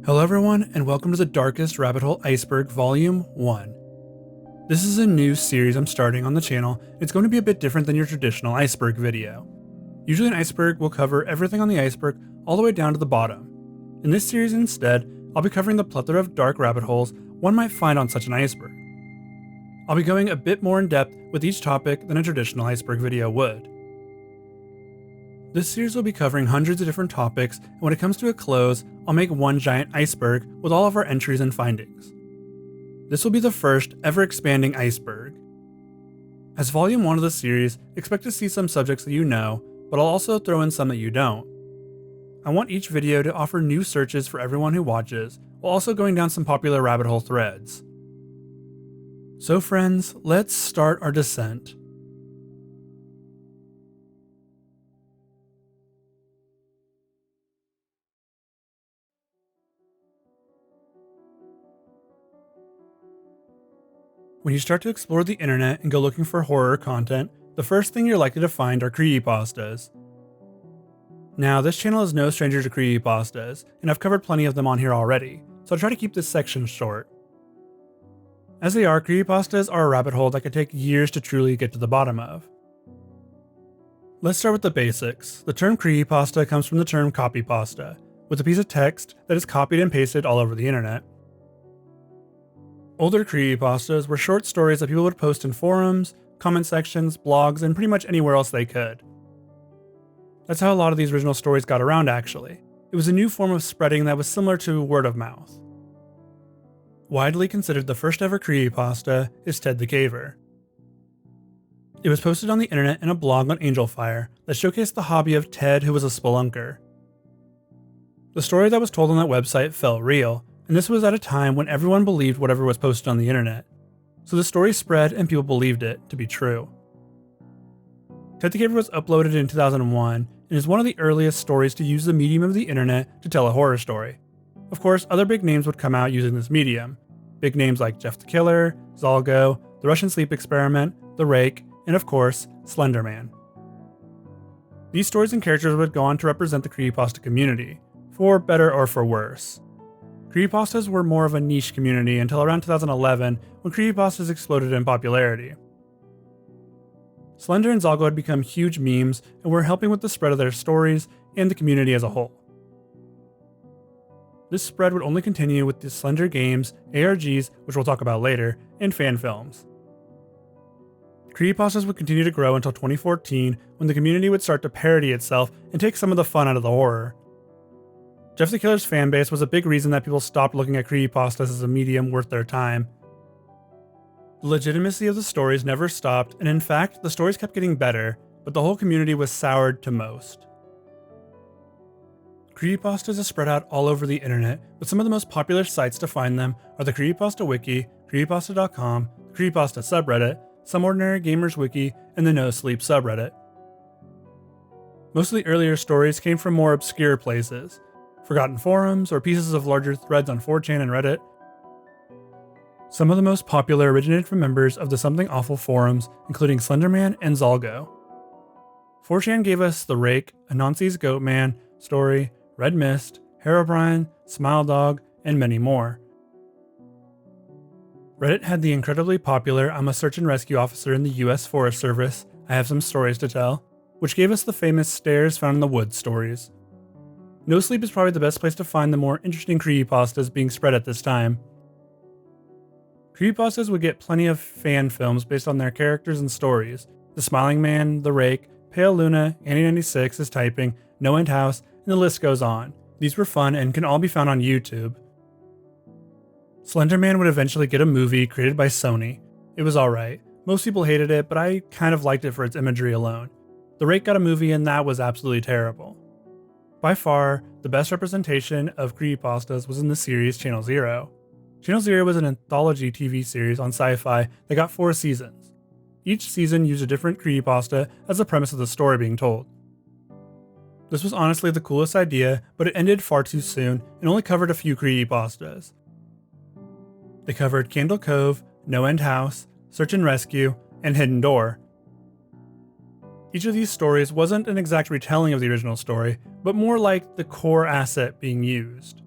Hello everyone, and welcome to the Darkest Rabbit Hole Iceberg Volume 1. This is a new series I'm starting on the channel. It's going to be a bit different than your traditional iceberg video. Usually an iceberg will cover everything on the iceberg all the way down to the bottom. In this series instead, I'll be covering the plethora of dark rabbit holes one might find on such an iceberg. I'll be going a bit more in depth with each topic than a traditional iceberg video would. This series will be covering hundreds of different topics, and when it comes to a close, I'll make one giant iceberg with all of our entries and findings. This will be the first ever expanding iceberg. As volume 1 of the series, expect to see some subjects that you know, but I'll also throw in some that you don't. I want each video to offer new searches for everyone who watches, while also going down some popular rabbit hole threads. So friends, let's start our descent. When you start to explore the internet and go looking for horror content, the first thing you're likely to find are creepypastas. Now, this channel is no stranger to creepypastas, and I've covered plenty of them on here already, so I'll try to keep this section short. As they are, creepypastas are a rabbit hole that could take years to truly get to the bottom of. Let's start with the basics. The term creepypasta comes from the term copypasta, with a piece of text that is copied and pasted all over the internet. Older creepypastas were short stories that people would post in forums, comment sections, blogs, and pretty much anywhere else they could. That's how a lot of these original stories got around actually. It was a new form of spreading that was similar to word of mouth. Widely considered the first ever creepypasta is Ted the Caver. It was posted on the internet in a blog on Angelfire that showcased the hobby of Ted, who was a spelunker. The story that was told on that website felt real, and this was at a time when everyone believed whatever was posted on the internet. So the story spread and people believed it to be true. Ted the Caver was uploaded in 2001 and is one of the earliest stories to use the medium of the internet to tell a horror story. Of course, other big names would come out using this medium. Big names like Jeff the Killer, Zalgo, the Russian Sleep Experiment, The Rake, and of course, Slender Man. These stories and characters would go on to represent the creepypasta community, for better or for worse. Creepypastas were more of a niche community until around 2011, when creepypastas exploded in popularity. Slender and Zalgo had become huge memes and were helping with the spread of their stories and the community as a whole. This spread would only continue with the Slender games, ARGs, which we'll talk about later, and fan films. Creepypastas would continue to grow until 2014, when the community would start to parody itself and take some of the fun out of the horror. Jeff the Killer's fanbase was a big reason that people stopped looking at creepypastas as a medium worth their time. The legitimacy of the stories never stopped, and in fact, the stories kept getting better, but the whole community was soured to most. Creepypastas are spread out all over the internet, but some of the most popular sites to find them are the Creepypasta Wiki, Creepypasta.com, the Creepypasta subreddit, Some Ordinary Gamers Wiki, and the No Sleep subreddit. Most of the earlier stories came from more obscure places, forgotten forums, or pieces of larger threads on 4chan and Reddit. Some of the most popular originated from members of the Something Awful forums, including Slenderman and Zalgo. 4chan gave us The Rake, Anansi's Goatman story, Red Mist, Herobrine, Smile Dog, and many more. Reddit had the incredibly popular I'm a Search and Rescue Officer in the US Forest Service, I Have Some Stories to Tell, which gave us the famous Stairs Found in the Woods stories. No Sleep is probably the best place to find the more interesting creepypastas being spread at this time. Creepypastas would get plenty of fan films based on their characters and stories. The Smiling Man, The Rake, Pale Luna, Annie 96 is Typing, No End House, and the list goes on. These were fun and can all be found on YouTube. Slender Man would eventually get a movie created by Sony. It was alright. Most people hated it, but I kind of liked it for its imagery alone. The Rake got a movie and that was absolutely terrible. By far, the best representation of creepypastas was in the series Channel Zero. Channel Zero was an anthology TV series on Sci-Fi that got 4 seasons. Each season used a different creepypasta as the premise of the story being told. This was honestly the coolest idea, but it ended far too soon and only covered a few creepypastas. They covered Candle Cove, No End House, Search and Rescue, and Hidden Door. Each of these stories wasn't an exact retelling of the original story, but more like the core asset being used.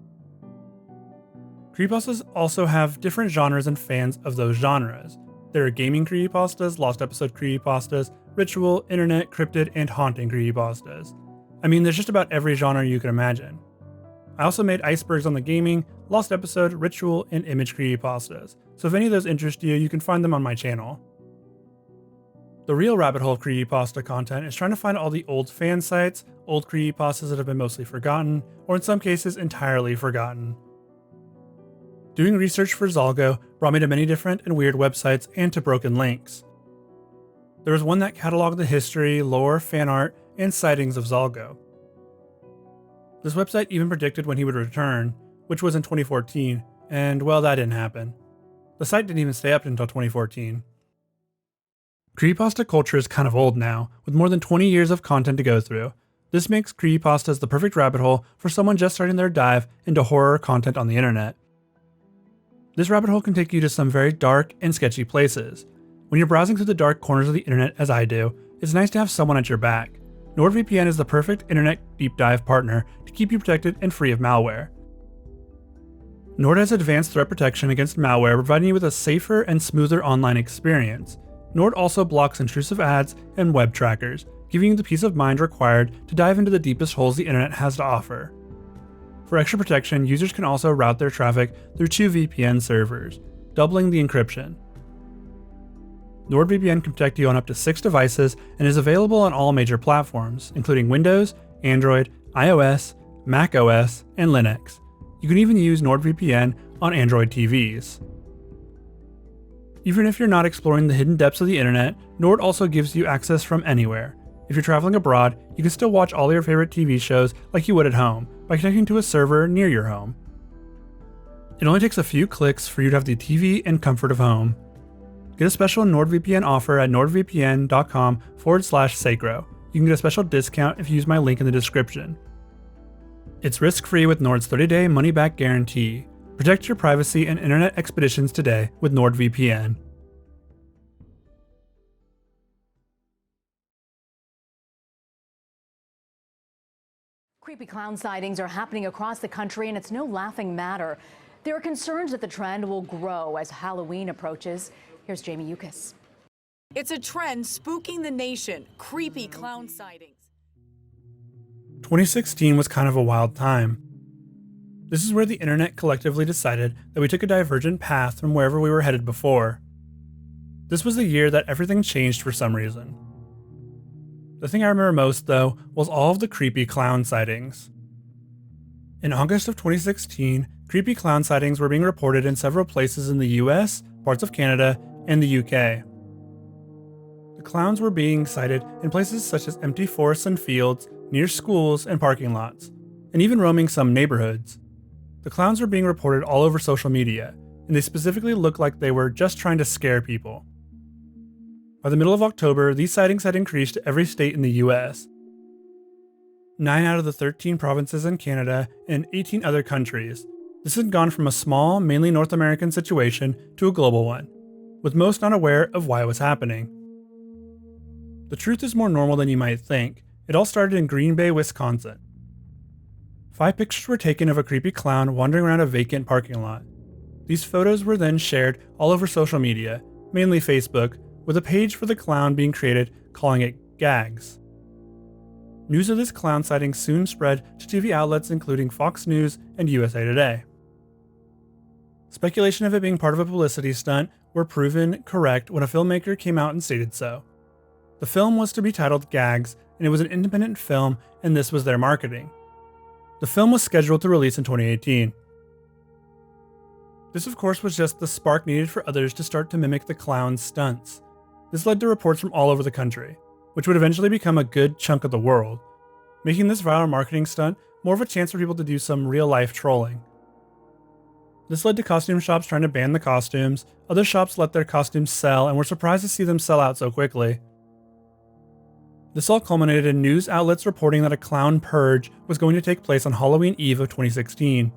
Creepypastas also have different genres and fans of those genres. There are gaming creepypastas, lost episode creepypastas, ritual, internet, cryptid, and haunting creepypastas. I mean, there's just about every genre you can imagine. I also made icebergs on the gaming, lost episode, ritual, and image creepypastas, so if any of those interest you, you can find them on my channel. The real rabbit hole of creepypasta content is trying to find all the old fan sites, old creepypastas that have been mostly forgotten, or in some cases entirely forgotten. Doing research for Zalgo brought me to many different and weird websites and to broken links. There was one that cataloged the history, lore, fan art, and sightings of Zalgo. This website even predicted when he would return, which was in 2014, and well, that didn't happen. The site didn't even stay up until 2014. Creepypasta culture is kind of old now, with more than 20 years of content to go through. This makes creepypastas the perfect rabbit hole for someone just starting their dive into horror content on the internet. This rabbit hole can take you to some very dark and sketchy places. When you're browsing through the dark corners of the internet as I do, it's nice to have someone at your back. NordVPN is the perfect internet deep dive partner to keep you protected and free of malware. Nord has advanced threat protection against malware, providing you with a safer and smoother online experience. Nord also blocks intrusive ads and web trackers, giving you the peace of mind required to dive into the deepest holes the internet has to offer. For extra protection, users can also route their traffic through 2 VPN servers, doubling the encryption. NordVPN can protect you on up to 6 devices and is available on all major platforms, including Windows, Android, iOS, macOS, and Linux. You can even use NordVPN on Android TVs. Even if you're not exploring the hidden depths of the internet, Nord also gives you access from anywhere. If you're traveling abroad, you can still watch all your favorite TV shows like you would at home by connecting to a server near your home. It only takes a few clicks for you to have the TV and comfort of home. Get a special NordVPN offer at nordvpn.com/Sacrow. You can get a special discount if you use my link in the description. It's risk-free with Nord's 30-day money-back guarantee. Protect your privacy and internet expeditions today with NordVPN. Creepy clown sightings are happening across the country, and it's no laughing matter. There are concerns that the trend will grow as Halloween approaches. Here's Jamie Yukas. It's a trend spooking the nation, creepy clown sightings. 2016 was kind of a wild time. This is where the internet collectively decided that we took a divergent path from wherever we were headed before. This was the year that everything changed for some reason. The thing I remember most, though, was all of the creepy clown sightings. In August of 2016, creepy clown sightings were being reported in several places in the US, parts of Canada, and the UK. The clowns were being sighted in places such as empty forests and fields, near schools and parking lots, and even roaming some neighborhoods. The clowns were being reported all over social media, and they specifically looked like they were just trying to scare people. By the middle of October, these sightings had increased to every state in the US. 9 out of the 13 provinces in Canada and 18 other countries. This had gone from a small, mainly North American situation to a global one, with most not aware of why it was happening. The truth is more normal than you might think. It all started in Green Bay, Wisconsin. 5 pictures were taken of a creepy clown wandering around a vacant parking lot. These photos were then shared all over social media, mainly Facebook, with a page for the clown being created calling it Gags. News of this clown sighting soon spread to TV outlets including Fox News and USA Today. Speculation of it being part of a publicity stunt were proven correct when a filmmaker came out and stated so. The film was to be titled Gags, and it was an independent film, and this was their marketing. The film was scheduled to release in 2018. This of course was just the spark needed for others to start to mimic the clown's stunts. This led to reports from all over the country, which would eventually become a good chunk of the world, making this viral marketing stunt more of a chance for people to do some real-life trolling. This led to costume shops trying to ban the costumes. Other shops let their costumes sell and were surprised to see them sell out so quickly. This all culminated in news outlets reporting that a clown purge was going to take place on Halloween Eve of 2016.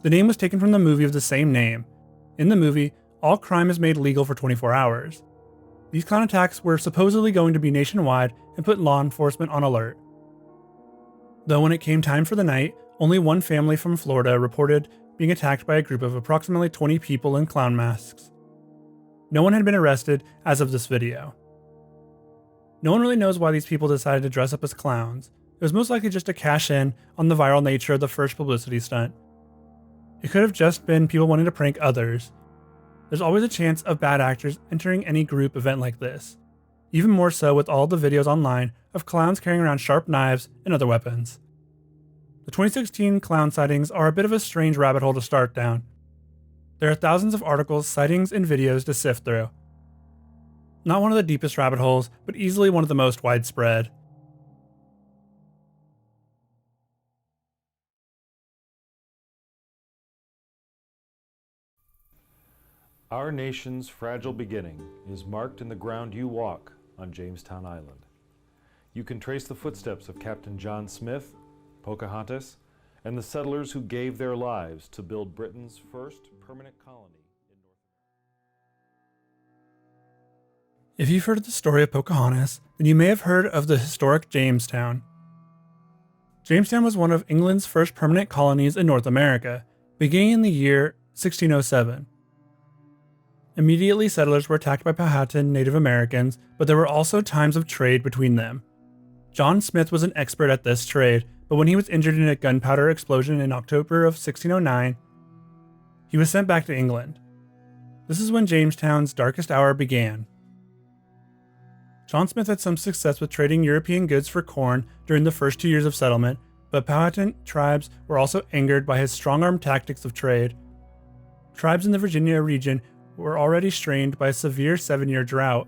The name was taken from the movie of the same name. In the movie, all crime is made legal for 24 hours. These clown attacks were supposedly going to be nationwide and put law enforcement on alert. Though when it came time for the night, only one family from Florida reported being attacked by a group of approximately 20 people in clown masks. No one had been arrested as of this video. No one really knows why these people decided to dress up as clowns. It was most likely just to cash in on the viral nature of the first publicity stunt. It could have just been people wanting to prank others. There's always a chance of bad actors entering any group event like this, even more so with all the videos online of clowns carrying around sharp knives and other weapons. The 2016 clown sightings are a bit of a strange rabbit hole to start down. There are thousands of articles, sightings, and videos to sift through. Not one of the deepest rabbit holes, but easily one of the most widespread. Our nation's fragile beginning is marked in the ground you walk on Jamestown Island. You can trace the footsteps of Captain John Smith, Pocahontas, and the settlers who gave their lives to build Britain's first permanent colony in North America. If you've heard of the story of Pocahontas, then you may have heard of the historic Jamestown. Jamestown was one of England's first permanent colonies in North America, beginning in the year 1607. Immediately, settlers were attacked by Powhatan Native Americans, but there were also times of trade between them. John Smith was an expert at this trade, but when he was injured in a gunpowder explosion in October of 1609, he was sent back to England. This is when Jamestown's darkest hour began. John Smith had some success with trading European goods for corn during the first 2 years of settlement, but Powhatan tribes were also angered by his strong-arm tactics of trade. Tribes in the Virginia region were already strained by a severe 7-year drought.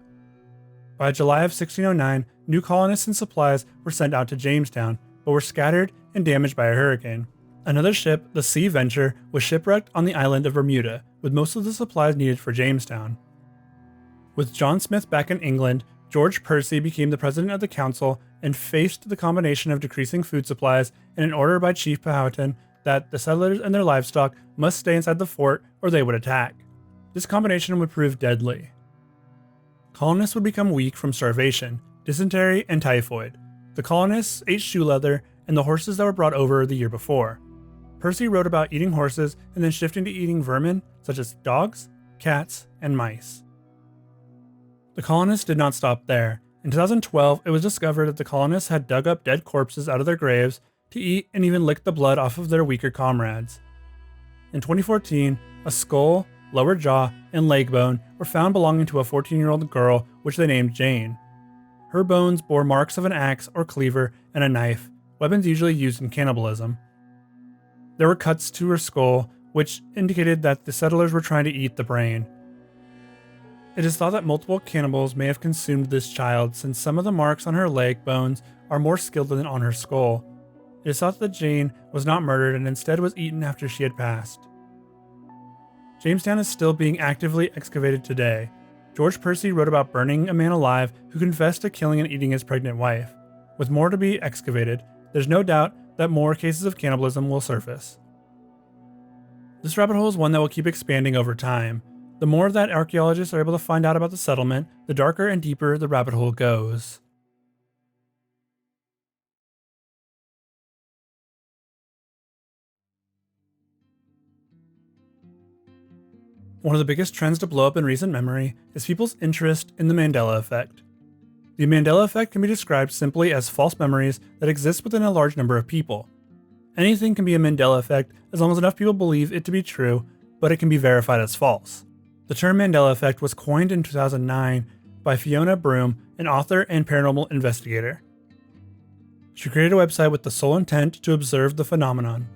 By July of 1609, new colonists and supplies were sent out to Jamestown, but were scattered and damaged by a hurricane. Another ship, the Sea Venture, was shipwrecked on the island of Bermuda, with most of the supplies needed for Jamestown. With John Smith back in England, George Percy became the president of the council and faced the combination of decreasing food supplies and an order by Chief Powhatan that the settlers and their livestock must stay inside the fort or they would attack. This combination would prove deadly. Colonists would become weak from starvation, dysentery, and typhoid. The colonists ate shoe leather and the horses that were brought over the year before. Percy wrote about eating horses and then shifting to eating vermin such as dogs, cats, and mice. The colonists did not stop there. In 2012, it was discovered that the colonists had dug up dead corpses out of their graves to eat and even lick the blood off of their weaker comrades. In 2014, a skull, lower jaw, and leg bone were found belonging to a 14-year-old girl, which they named Jane. Her bones bore marks of an axe or cleaver and a knife, weapons usually used in cannibalism. There were cuts to her skull, which indicated that the settlers were trying to eat the brain. It is thought that multiple cannibals may have consumed this child, since some of the marks on her leg bones are more skilled than on her skull. It is thought that Jane was not murdered and instead was eaten after she had passed. Jamestown is still being actively excavated today. George Percy wrote about burning a man alive who confessed to killing and eating his pregnant wife. With more to be excavated, there's no doubt that more cases of cannibalism will surface. This rabbit hole is one that will keep expanding over time. The more that archaeologists are able to find out about the settlement, the darker and deeper the rabbit hole goes. One of the biggest trends to blow up in recent memory is people's interest in the Mandela effect. The Mandela effect can be described simply as false memories that exist within a large number of people. Anything can be a Mandela effect as long as enough people believe it to be true, but it can be verified as false. The term Mandela effect was coined in 2009 by Fiona Broom, an author and paranormal investigator. She created a website with the sole intent to observe the phenomenon.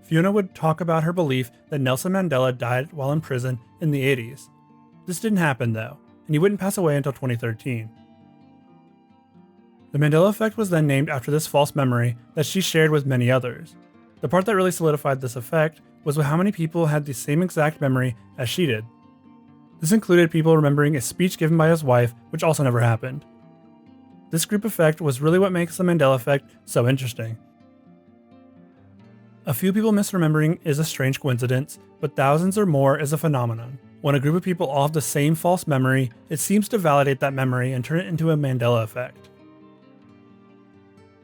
Fiona would talk about her belief that Nelson Mandela died while in prison in the 80s. This didn't happen though, and he wouldn't pass away until 2013. The Mandela effect was then named after this false memory that she shared with many others. The part that really solidified this effect was how many people had the same exact memory as she did. This included people remembering a speech given by his wife, which also never happened. This group effect was really what makes the Mandela effect so interesting. A few people misremembering is a strange coincidence, but thousands or more is a phenomenon. When a group of people all have the same false memory, it seems to validate that memory and turn it into a Mandela effect.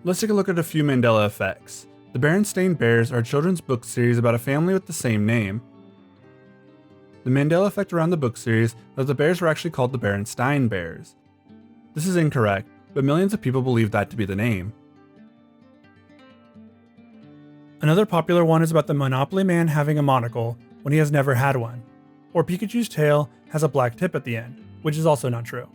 Let's take a look at a few Mandela effects. The Berenstain Bears are a children's book series about a family with the same name. The Mandela effect around the book series is that the bears were actually called the Berenstain Bears. This is incorrect, but millions of people believe that to be the name. Another popular one is about the Monopoly Man having a monocle when he has never had one, or Pikachu's tail has a black tip at the end, which is also not true.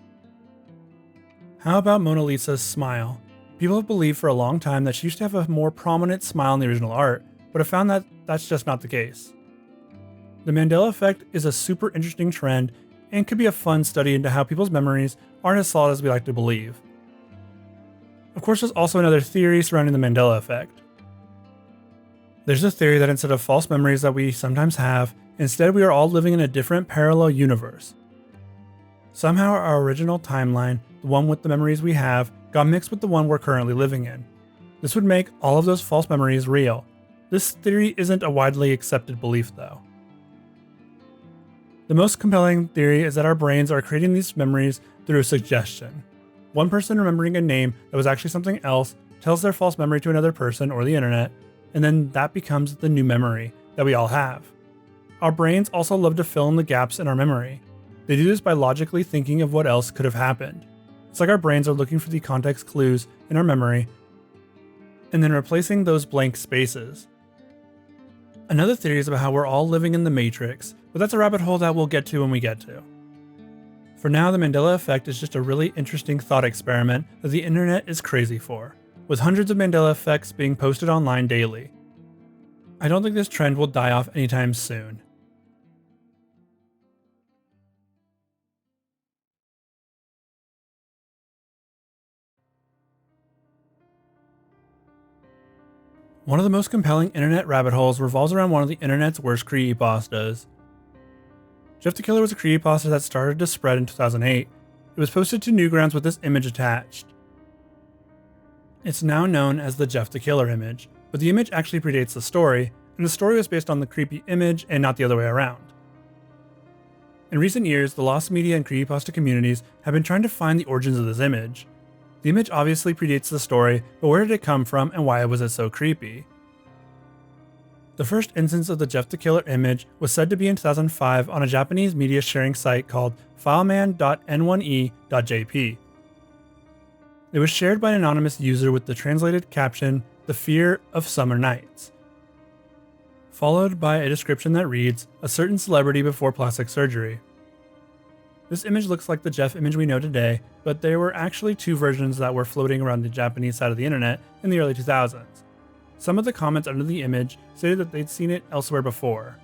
How about Mona Lisa's smile? People have believed for a long time that she used to have a more prominent smile in the original art, but have found that that's just not the case. The Mandela effect is a super interesting trend and could be a fun study into how people's memories aren't as solid as we like to believe. Of course, there's also another theory surrounding the Mandela effect. There's a theory that instead of false memories that we sometimes have, instead we are all living in a different parallel universe. Somehow our original timeline, the one with the memories we have, got mixed with the one we're currently living in. This would make all of those false memories real. This theory isn't a widely accepted belief though. The most compelling theory is that our brains are creating these memories through suggestion. One person remembering a name that was actually something else tells their false memory to another person or the internet, and then that becomes the new memory that we all have. Our brains also love to fill in the gaps in our memory. They do this by logically thinking of what else could have happened. It's like our brains are looking for the context clues in our memory and then replacing those blank spaces. Another theory is about how we're all living in the Matrix, but that's a rabbit hole that we'll get to when we get to. For now, the Mandela effect is just a really interesting thought experiment that the internet is crazy for, with hundreds of Mandela effects being posted online daily. I don't think this trend will die off anytime soon. One of the most compelling internet rabbit holes revolves around one of the internet's worst creepypastas. Jeff the Killer was a creepypasta that started to spread in 2008. It was posted to Newgrounds with this image attached. It's now known as the Jeff the Killer image, but the image actually predates the story, and the story was based on the creepy image and not the other way around. In recent years, the lost media and creepypasta communities have been trying to find the origins of this image. The image obviously predates the story, but where did it come from and why was it so creepy? The first instance of the Jeff the Killer image was said to be in 2005 on a Japanese media sharing site called fileman.n1e.jp. It was shared by an anonymous user with the translated caption, "The Fear of Summer Nights," followed by a description that reads, "A certain celebrity before plastic surgery." This image looks like the Jeff image we know today, but there were actually two versions that were floating around the Japanese side of the internet in the early 2000s. Some of the comments under the image stated that they'd seen it elsewhere before.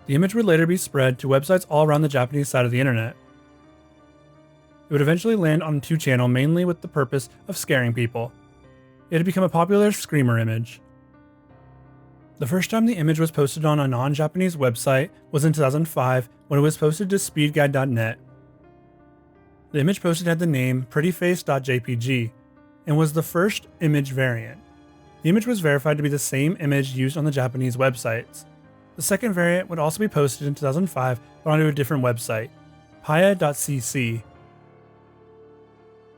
The image would later be spread to websites all around the Japanese side of the internet. It would eventually land on 2channel mainly with the purpose of scaring people. It had become a popular screamer image. The first time the image was posted on a non-Japanese website was in 2005 when it was posted to speedguide.net. The image posted had the name prettyface.jpg and was the first image variant. The image was verified to be the same image used on the Japanese websites. The second variant would also be posted in 2005 but onto a different website, paya.cc.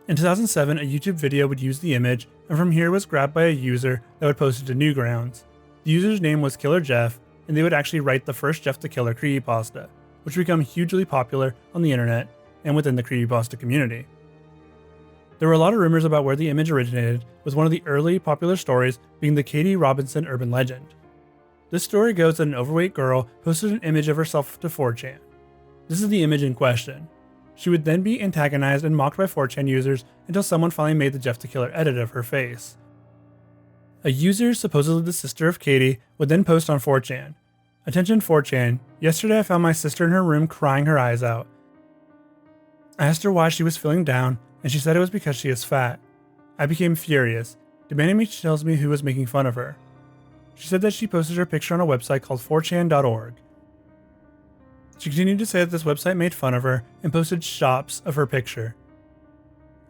In 2007, a YouTube video would use the image, and from here was grabbed by a user that would post it to Newgrounds. The user's name was Killer Jeff, and they would actually write the first Jeff the Killer creepypasta, which would become hugely popular on the internet and within the creepypasta community. There were a lot of rumors about where the image originated, with one of the early popular stories being the Katie Robinson urban legend. This story goes that an overweight girl posted an image of herself to 4chan. This is the image in question. She would then be antagonized and mocked by 4chan users until someone finally made the Jeff the Killer edit of her face. A user, supposedly the sister of Katie, would then post on 4chan. "Attention 4chan, yesterday I found my sister in her room crying her eyes out. I asked her why she was feeling down, and she said it was because she is fat. I became furious, demanding she tells me who was making fun of her. She said that she posted her picture on a website called 4chan.org. She continued to say that this website made fun of her and posted shots of her picture.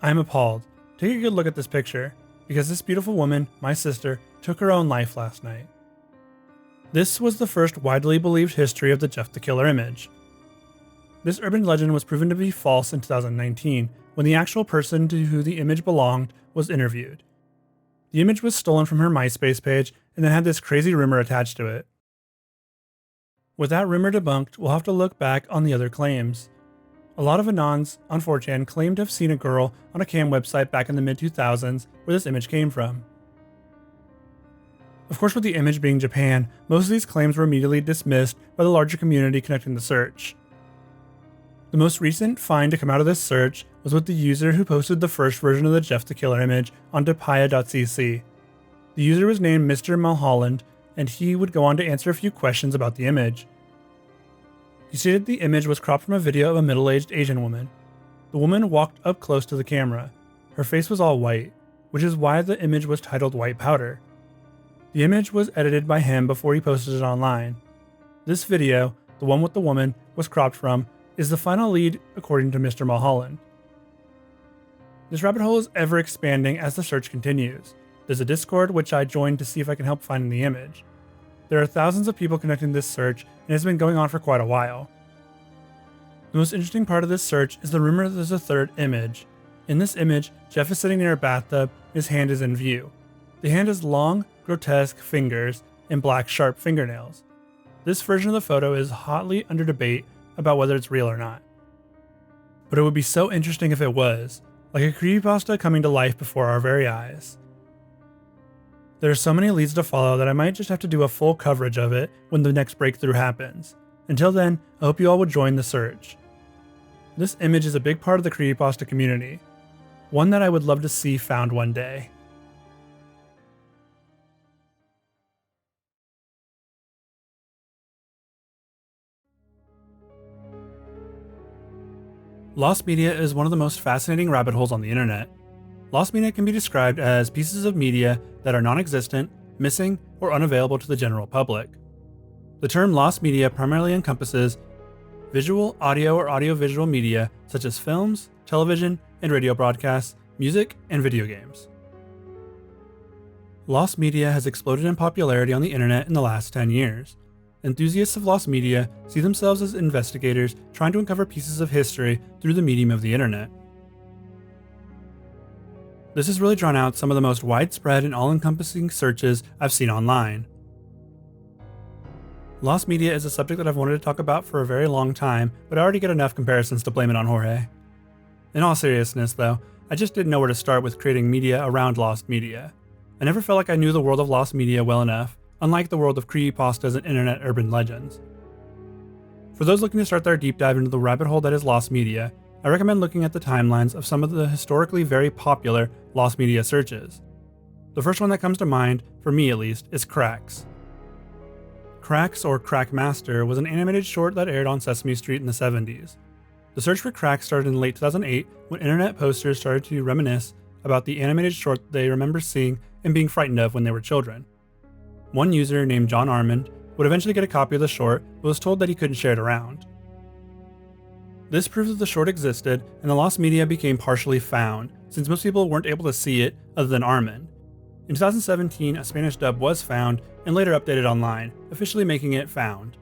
I am appalled. Take a good look at this picture, because this beautiful woman, my sister, took her own life last night." This was the first widely believed history of the Jeff the Killer image. This urban legend was proven to be false in 2019 when the actual person to who the image belonged was interviewed. The image was stolen from her MySpace page and then had this crazy rumor attached to it. With that rumor debunked, we'll have to look back on the other claims. A lot of Anons on 4chan claimed to have seen a girl on a cam website back in the mid-2000s where this image came from. Of course, with the image being Japan, most of these claims were immediately dismissed by the larger community connecting the search. The most recent find to come out of this search was with the user who posted the first version of the Jeff the Killer image onto paya.cc. The user was named Mr. Mulholland, and he would go on to answer a few questions about the image. He stated the image was cropped from a video of a middle-aged Asian woman. The woman walked up close to the camera. Her face was all white, which is why the image was titled White Powder. The image was edited by him before he posted it online. This video, the one with the woman was cropped from, is the final lead according to Mr. Mulholland. This rabbit hole is ever expanding as the search continues. There's a Discord which I joined to see if I can help finding the image. There are thousands of people connecting this search and it's been going on for quite a while. The most interesting part of this search is the rumor that there's a third image. In this image, Jeff is sitting near a bathtub and his hand is in view. The hand has long, grotesque fingers and black, sharp fingernails. This version of the photo is hotly under debate about whether it's real or not. But it would be so interesting if it was, like a creepypasta coming to life before our very eyes. There are so many leads to follow that I might just have to do a full coverage of it when the next breakthrough happens. Until then, I hope you all will join the search. This image is a big part of the creepypasta community, one that I would love to see found one day. Lost media is one of the most fascinating rabbit holes on the internet. Lost media can be described as pieces of media that are non-existent, missing, or unavailable to the general public. The term lost media primarily encompasses visual, audio, or audiovisual media such as films, television, and radio broadcasts, music, and video games. Lost media has exploded in popularity on the internet in the last 10 years. Enthusiasts of lost media see themselves as investigators trying to uncover pieces of history through the medium of the internet. This has really drawn out some of the most widespread and all-encompassing searches I've seen online. Lost media is a subject that I've wanted to talk about for a very long time, but I already get enough comparisons to blame it on Jorge. In all seriousness though, I just didn't know where to start with creating media around lost media. I never felt like I knew the world of lost media well enough, unlike the world of creepypastas and internet urban legends. For those looking to start their deep dive into the rabbit hole that is lost media, I recommend looking at the timelines of some of the historically very popular lost media searches. The first one that comes to mind, for me at least, is Cracks. Cracks, or Crack Master, was an animated short that aired on Sesame Street in the 70s. The search for Cracks started in late 2008 when internet posters started to reminisce about the animated short they remember seeing and being frightened of when they were children. One user named John Armand would eventually get a copy of the short, but was told that he couldn't share it around. This proved that the short existed, and the lost media became partially found, since most people weren't able to see it other than Armand. In 2017, a Spanish dub was found, and later updated online, officially making it found.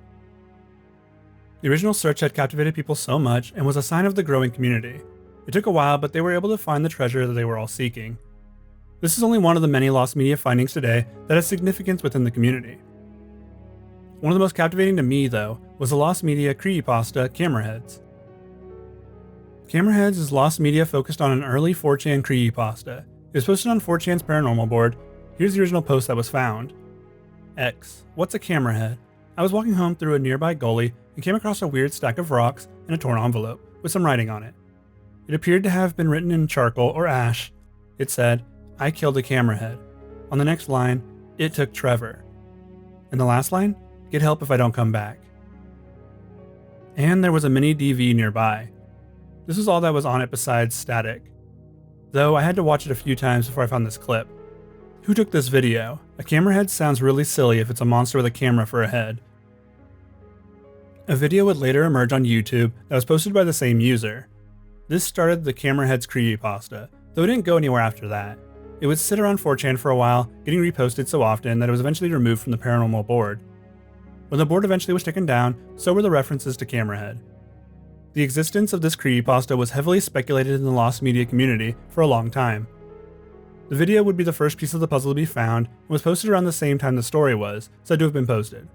The original search had captivated people so much, and was a sign of the growing community. It took a while, but they were able to find the treasure that they were all seeking. This is only one of the many lost media findings today that has significance within the community. One of the most captivating to me, though, was the lost media creepypasta Cameraheads. Cameraheads is lost media focused on an early 4chan creepypasta. It was posted on 4chan's paranormal board. Here's the original post that was found. X. What's a camerahead? I was walking home through a nearby gully and came across a weird stack of rocks and a torn envelope with some writing on it. It appeared to have been written in charcoal or ash. It said, "I killed a camerahead." On the next line, "It took Trevor." And the last line, "Get help if I don't come back." And there was a mini DV nearby. This was all that was on it besides static. Though I had to watch it a few times before I found this clip. Who took this video? A camerahead sounds really silly if it's a monster with a camera for a head. A video would later emerge on YouTube that was posted by the same user. This started the Cameraheads creepypasta, though it didn't go anywhere after that. It would sit around 4chan for a while, getting reposted so often that it was eventually removed from the paranormal board. When the board eventually was taken down, so were the references to Camerahead. The existence of this creepypasta was heavily speculated in the lost media community for a long time. The video would be the first piece of the puzzle to be found and was posted around the same time the story was said to have been posted.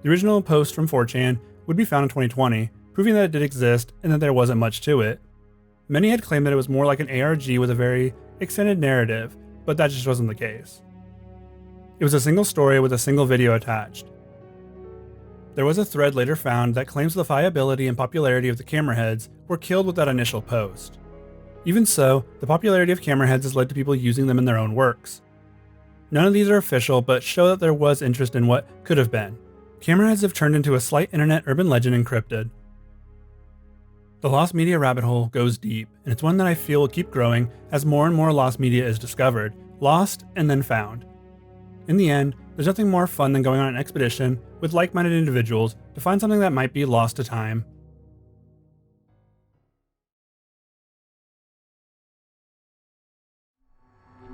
The original post from 4chan would be found in 2020, proving that it did exist and that there wasn't much to it. Many had claimed that it was more like an ARG with a very extended narrative, but that just wasn't the case. It was a single story with a single video attached. There was a thread later found that claims the viability and popularity of the Cameraheads were killed with that initial post. Even so, the popularity of Cameraheads has led to people using them in their own works. None of these are official, but show that there was interest in what could have been. Cameraheads have turned into a slight internet urban legend encrypted. The lost media rabbit hole goes deep, and it's one that I feel will keep growing as more and more lost media is discovered, lost, and then found. In the end, there's nothing more fun than going on an expedition with like-minded individuals to find something that might be lost to time.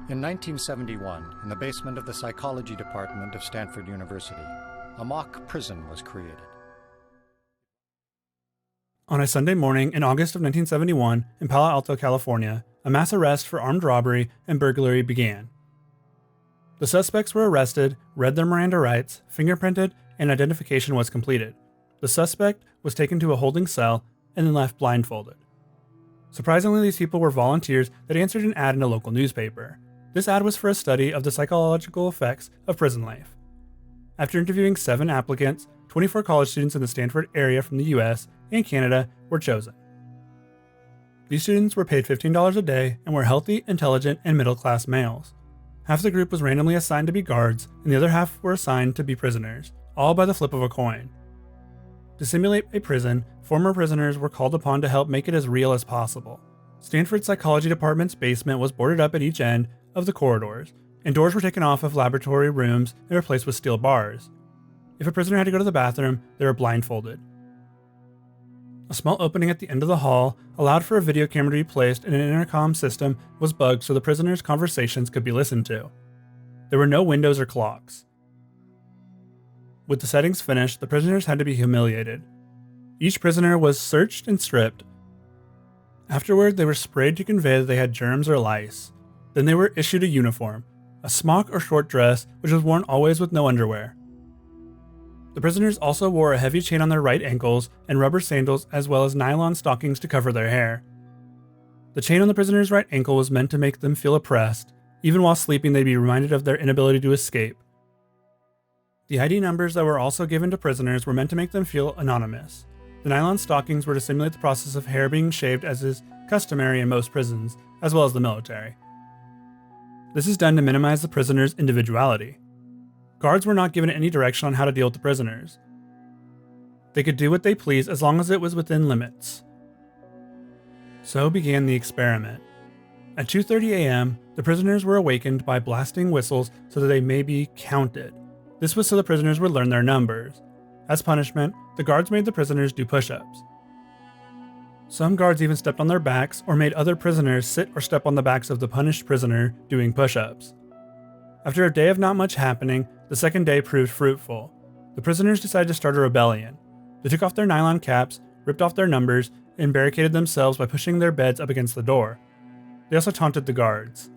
In 1971, in the basement of the psychology department of Stanford University, a mock prison was created. On a Sunday morning in August of 1971 in Palo Alto, California, a mass arrest for armed robbery and burglary began. The suspects were arrested, read their Miranda rights, fingerprinted, and identification was completed. The suspect was taken to a holding cell and then left blindfolded. Surprisingly, these people were volunteers that answered an ad in a local newspaper. This ad was for a study of the psychological effects of prison life. After interviewing 7 applicants, 24 college students in the Stanford area from the US and Canada were chosen. These students were paid $15 a day and were healthy, intelligent, and middle-class males. Half the group was randomly assigned to be guards, and the other half were assigned to be prisoners, all by the flip of a coin. To simulate a prison, former prisoners were called upon to help make it as real as possible. Stanford's psychology department's basement was boarded up at each end of the corridors, and doors were taken off of laboratory rooms and replaced with steel bars. If a prisoner had to go to the bathroom, they were blindfolded. A small opening at the end of the hall allowed for a video camera to be placed, and an intercom system was bugged so the prisoners' conversations could be listened to. There were no windows or clocks. With the settings finished, the prisoners had to be humiliated. Each prisoner was searched and stripped. Afterward, they were sprayed to convey that they had germs or lice. Then they were issued a uniform, a smock or short dress, which was worn always with no underwear. The prisoners also wore a heavy chain on their right ankles and rubber sandals, as well as nylon stockings to cover their hair. The chain on the prisoner's right ankle was meant to make them feel oppressed. Even while sleeping, they'd be reminded of their inability to escape. The ID numbers that were also given to prisoners were meant to make them feel anonymous. The nylon stockings were to simulate the process of hair being shaved, as is customary in most prisons, as well as the military. This is done to minimize the prisoner's individuality. Guards were not given any direction on how to deal with the prisoners. They could do what they pleased as long as it was within limits. So began the experiment. At 2:30 a.m., the prisoners were awakened by blasting whistles so that they may be counted. This was so the prisoners would learn their numbers. As punishment, the guards made the prisoners do push-ups. Some guards even stepped on their backs or made other prisoners sit or step on the backs of the punished prisoner doing push-ups. After a day of not much happening, the second day proved fruitful. The prisoners decided to start a rebellion. They took off their nylon caps, ripped off their numbers, and barricaded themselves by pushing their beds up against the door. They also taunted the guards.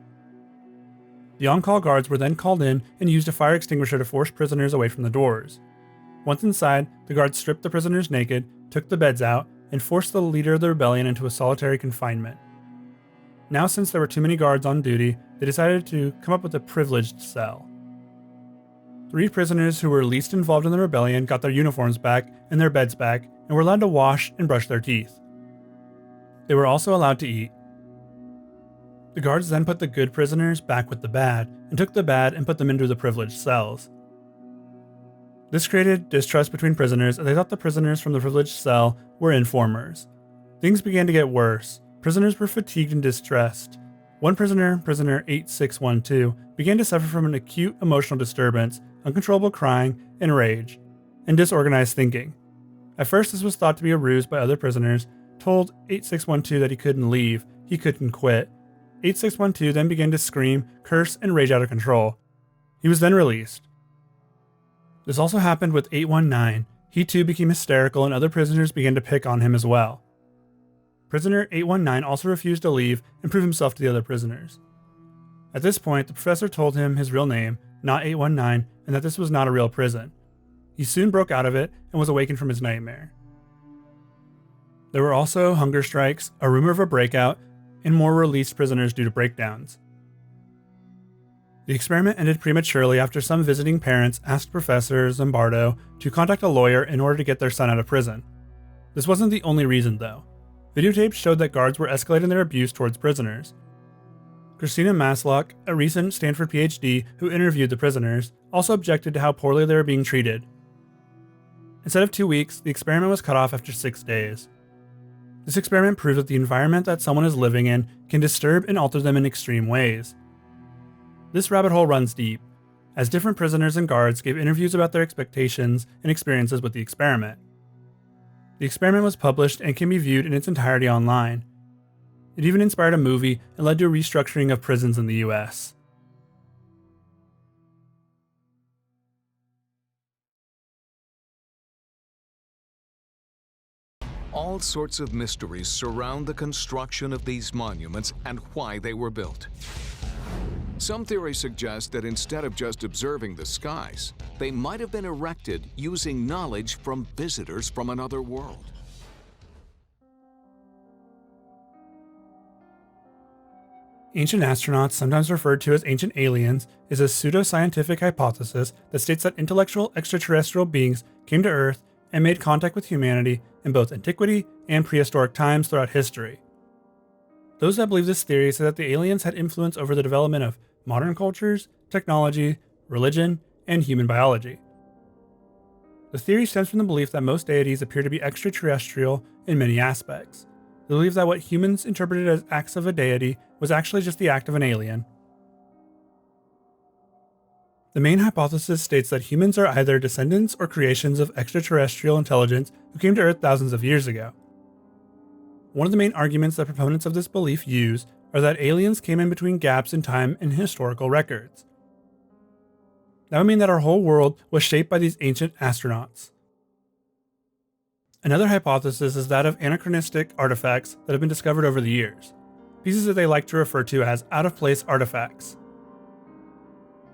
The on-call guards were then called in and used a fire extinguisher to force prisoners away from the doors. Once inside, the guards stripped the prisoners naked, took the beds out, and forced the leader of the rebellion into a solitary confinement. Now, since there were too many guards on duty, they decided to come up with a privileged cell. 3 prisoners who were least involved in the rebellion got their uniforms back and their beds back, and were allowed to wash and brush their teeth. They were also allowed to eat. The guards then put the good prisoners back with the bad, and took the bad and put them into the privileged cells. This created distrust between prisoners, as they thought the prisoners from the privileged cell were informers. Things began to get worse. Prisoners were fatigued and distressed. One prisoner, prisoner 8612, began to suffer from an acute emotional disturbance, uncontrollable crying and rage, and disorganized thinking. At first, this was thought to be a ruse by other prisoners, told 8612 that he couldn't leave, he couldn't quit. 8612 then began to scream, curse, and rage out of control. He was then released. This also happened with 819. He too became hysterical and other prisoners began to pick on him as well. Prisoner 819 also refused to leave and prove himself to the other prisoners. At this point, the professor told him his real name, not 819, and that this was not a real prison. He soon broke out of it and was awakened from his nightmare. There were also hunger strikes, a rumor of a breakout, and more released prisoners due to breakdowns. The experiment ended prematurely after some visiting parents asked Professor Zimbardo to contact a lawyer in order to get their son out of prison. This wasn't the only reason, though. Videotapes showed that guards were escalating their abuse towards prisoners. Christina Maslock, a recent Stanford PhD who interviewed the prisoners, also objected to how poorly they were being treated. Instead of 2 weeks, the experiment was cut off after 6 days. This experiment proves that the environment that someone is living in can disturb and alter them in extreme ways. This rabbit hole runs deep, as different prisoners and guards gave interviews about their expectations and experiences with the experiment. The experiment was published and can be viewed in its entirety online. It even inspired a movie and led to a restructuring of prisons in the US. All sorts of mysteries surround the construction of these monuments and why they were built. Some theories suggest that instead of just observing the skies, they might have been erected using knowledge from visitors from another world. Ancient astronauts, sometimes referred to as ancient aliens, is a pseudoscientific hypothesis that states that intellectual extraterrestrial beings came to Earth and made contact with humanity in both antiquity and prehistoric times throughout history. Those that believe this theory say that the aliens had influence over the development of modern cultures, technology, religion, and human biology. The theory stems from the belief that most deities appear to be extraterrestrial in many aspects. They believe that what humans interpreted as acts of a deity was actually just the act of an alien. The main hypothesis states that humans are either descendants or creations of extraterrestrial intelligence who came to Earth thousands of years ago. One of the main arguments that proponents of this belief use are that aliens came in between gaps in time in historical records. That would mean that our whole world was shaped by these ancient astronauts. Another hypothesis is that of anachronistic artifacts that have been discovered over the years, pieces that they like to refer to as out-of-place artifacts.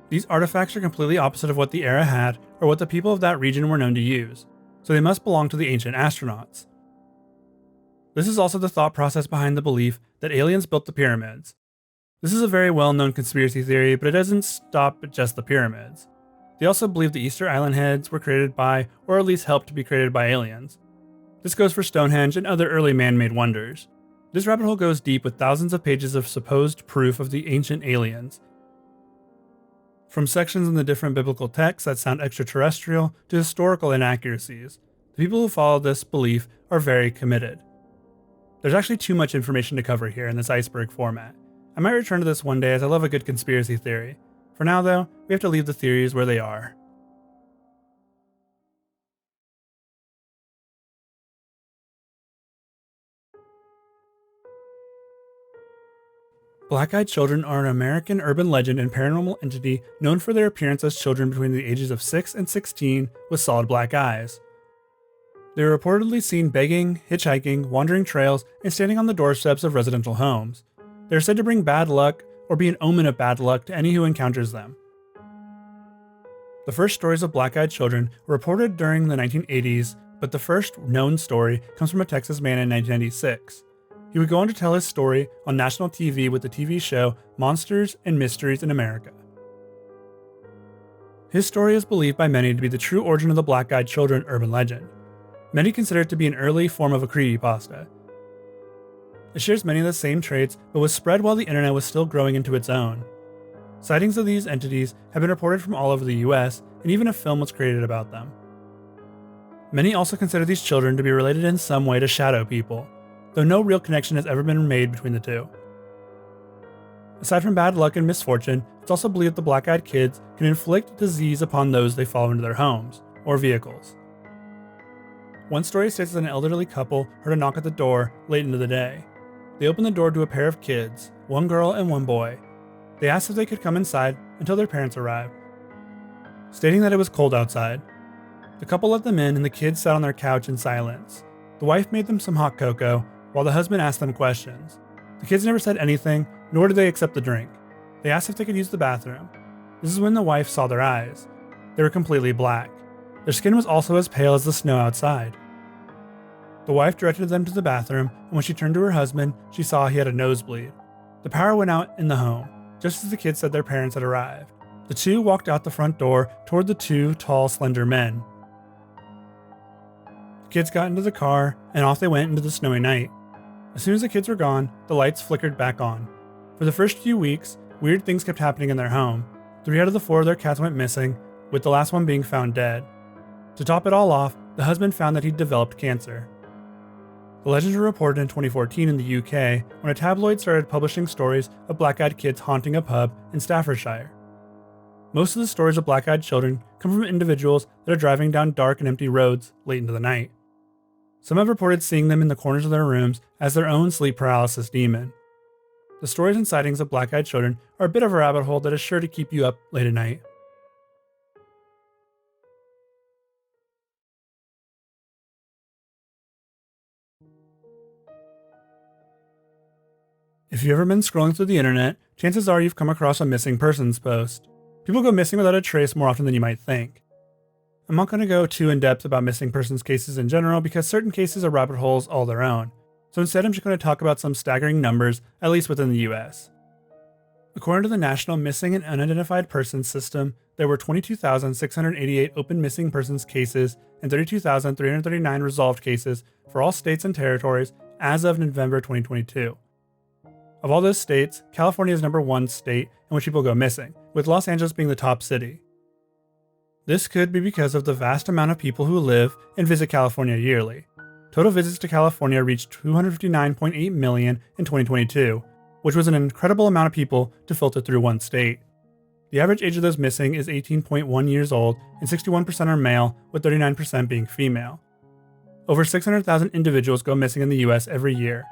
These artifacts are completely opposite of what the era had or what the people of that region were known to use, so they must belong to the ancient astronauts. This is also the thought process behind the belief that aliens built the pyramids. This is a very well-known conspiracy theory, but it doesn't stop at just the pyramids. They also believe the Easter Island heads were created by, or at least helped to be created by, aliens. This goes for Stonehenge and other early man-made wonders. This rabbit hole goes deep with thousands of pages of supposed proof of the ancient aliens. From sections in the different biblical texts that sound extraterrestrial to historical inaccuracies, the people who follow this belief are very committed. There's actually too much information to cover here in this iceberg format. I might return to this one day as I love a good conspiracy theory. For now though, we have to leave the theories where they are. Black-eyed children are an American urban legend and paranormal entity known for their appearance as children between the ages of 6 and 16 with solid black eyes. They are reportedly seen begging, hitchhiking, wandering trails, and standing on the doorsteps of residential homes. They are said to bring bad luck or be an omen of bad luck to any who encounters them. The first stories of black-eyed children were reported during the 1980s, but the first known story comes from a Texas man in 1996. He would go on to tell his story on national TV with the TV show Monsters and Mysteries in America. His story is believed by many to be the true origin of the black-eyed children urban legend. Many consider it to be an early form of a creepypasta. It shares many of the same traits, but was spread while the internet was still growing into its own. Sightings of these entities have been reported from all over the US, and even a film was created about them. Many also consider these children to be related in some way to shadow people, though no real connection has ever been made between the two. Aside from bad luck and misfortune, it's also believed that the black-eyed kids can inflict disease upon those they follow into their homes, or vehicles. One story states that an elderly couple heard a knock at the door late into the day. They opened the door to a pair of kids, one girl and one boy. They asked if they could come inside until their parents arrived. stating that it was cold outside. The couple let them in and the kids sat on their couch in silence. The wife made them some hot cocoa, while the husband asked them questions. The kids never said anything, nor did they accept the drink. They asked if they could use the bathroom. This is when the wife saw their eyes. They were completely black. Their skin was also as pale as the snow outside. The wife directed them to the bathroom, and when she turned to her husband, she saw he had a nosebleed. The power went out in the home, just as the kids said their parents had arrived. The two walked out the front door toward the two tall, slender men. The kids got into the car, and off they went into the snowy night. As soon as the kids were gone, the lights flickered back on. For the first few weeks, weird things kept happening in their home. 3 out of the 4 of their cats went missing, with the last one being found dead. To top it all off, the husband found that he'd developed cancer. The legends were reported in 2014 in the UK when a tabloid started publishing stories of black-eyed kids haunting a pub in Staffordshire. Most of the stories of black-eyed children come from individuals that are driving down dark and empty roads late into the night. Some have reported seeing them in the corners of their rooms as their own sleep paralysis demon. The stories and sightings of black-eyed children are a bit of a rabbit hole that is sure to keep you up late at night. If you've ever been scrolling through the internet, chances are you've come across a missing persons post. People go missing without a trace more often than you might think. I'm not going to go too in-depth about missing persons cases in general because certain cases are rabbit holes all their own, so instead I'm just going to talk about some staggering numbers, at least within the US. According to the National Missing and Unidentified Persons System, there were 22,688 open missing persons cases and 32,339 resolved cases for all states and territories as of November 2022. Of all those states, California is number 1 state in which people go missing, with Los Angeles being the top city. This could be because of the vast amount of people who live and visit California yearly. Total visits to California reached 259.8 million in 2022, which was an incredible amount of people to filter through one state. The average age of those missing is 18.1 years old, and 61% are male, with 39% being female. Over 600,000 individuals go missing in the US every year,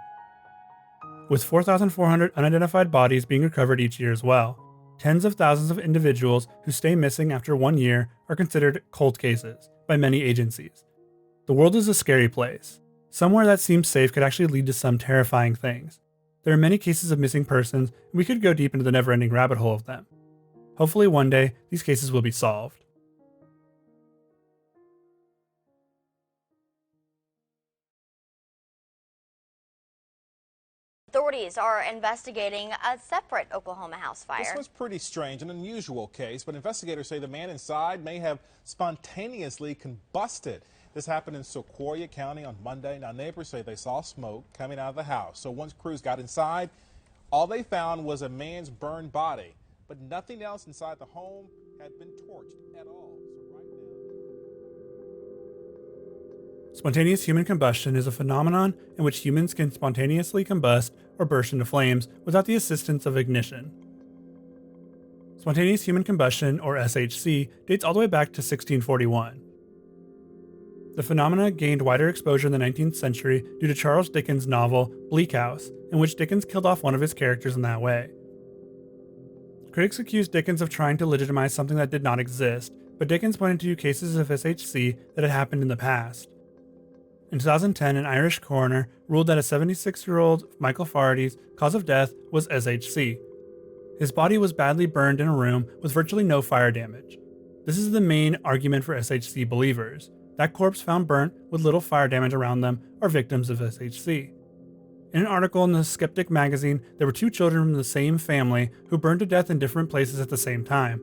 with 4,400 unidentified bodies being recovered each year as well. Tens of thousands of individuals who stay missing after 1 year are considered cold cases by many agencies. The world is a scary place. Somewhere that seems safe could actually lead to some terrifying things. There are many cases of missing persons, and we could go deep into the never-ending rabbit hole of them. Hopefully one day, these cases will be solved. Authorities are investigating a separate Oklahoma house fire. This was pretty strange, an unusual case, but investigators say the man inside may have spontaneously combusted. This happened in Sequoia County on Monday. Now, neighbors say they saw smoke coming out of the house. So once crews got inside, all they found was a man's burned body, but nothing else inside the home had been torched at all. Spontaneous human combustion is a phenomenon in which humans can spontaneously combust or burst into flames without the assistance of ignition. Spontaneous human combustion, or SHC, dates all the way back to 1641. The phenomena gained wider exposure in the 19th century due to Charles Dickens' novel Bleak House, in which Dickens killed off one of his characters in that way. Critics accused Dickens of trying to legitimize something that did not exist, but Dickens pointed to cases of SHC that had happened in the past. In 2010, an Irish coroner ruled that a 76-year-old Michael Farady's cause of death was SHC. His body was badly burned in a room with virtually no fire damage. This is the main argument for SHC believers. That corpse found burnt with little fire damage around them are victims of SHC. In an article in the Skeptic magazine, there were 2 children from the same family who burned to death in different places at the same time.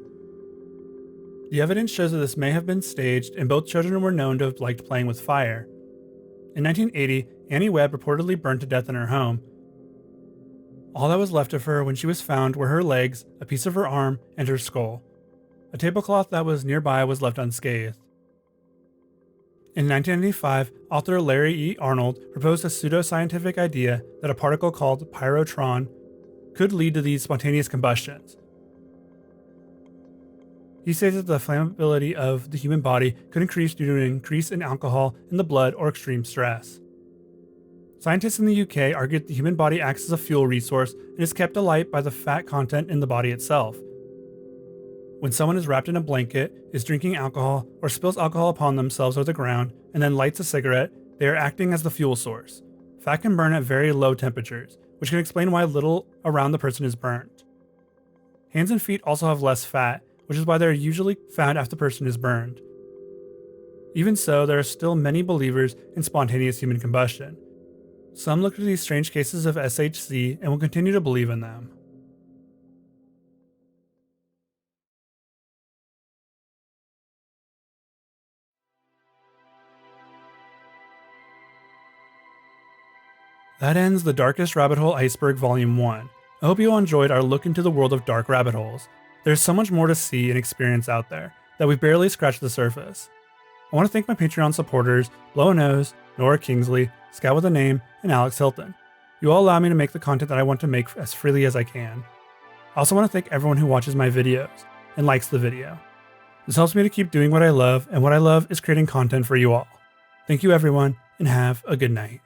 The evidence shows that this may have been staged, and both children were known to have liked playing with fire. In 1980, Annie Webb reportedly burned to death in her home. All that was left of her when she was found were her legs, a piece of her arm, and her skull. A tablecloth that was nearby was left unscathed. In 1995, author Larry E. Arnold proposed a pseudoscientific idea that a particle called pyrotron could lead to these spontaneous combustions. He states that the flammability of the human body could increase due to an increase in alcohol in the blood or extreme stress. Scientists in the UK argue that the human body acts as a fuel resource and is kept alight by the fat content in the body itself. When someone is wrapped in a blanket, is drinking alcohol, or spills alcohol upon themselves or the ground, and then lights a cigarette, they are acting as the fuel source. Fat can burn at very low temperatures, which can explain why little around the person is burned. Hands and feet also have less fat, which is why they are usually found after the person is burned. Even so, there are still many believers in spontaneous human combustion. Some look to these strange cases of SHC and will continue to believe in them. That ends The Darkest Rabbit Hole Iceberg Volume 1. I hope you all enjoyed our look into the world of dark rabbit holes. There's so much more to see and experience out there that we've barely scratched the surface. I want to thank my Patreon supporters, Blow a Nose, Nora Kingsley, Scout with a Name, and Alex Hilton. You all allow me to make the content that I want to make as freely as I can. I also want to thank everyone who watches my videos and likes the video. This helps me to keep doing what I love, and what I love is creating content for you all. Thank you everyone, and have a good night.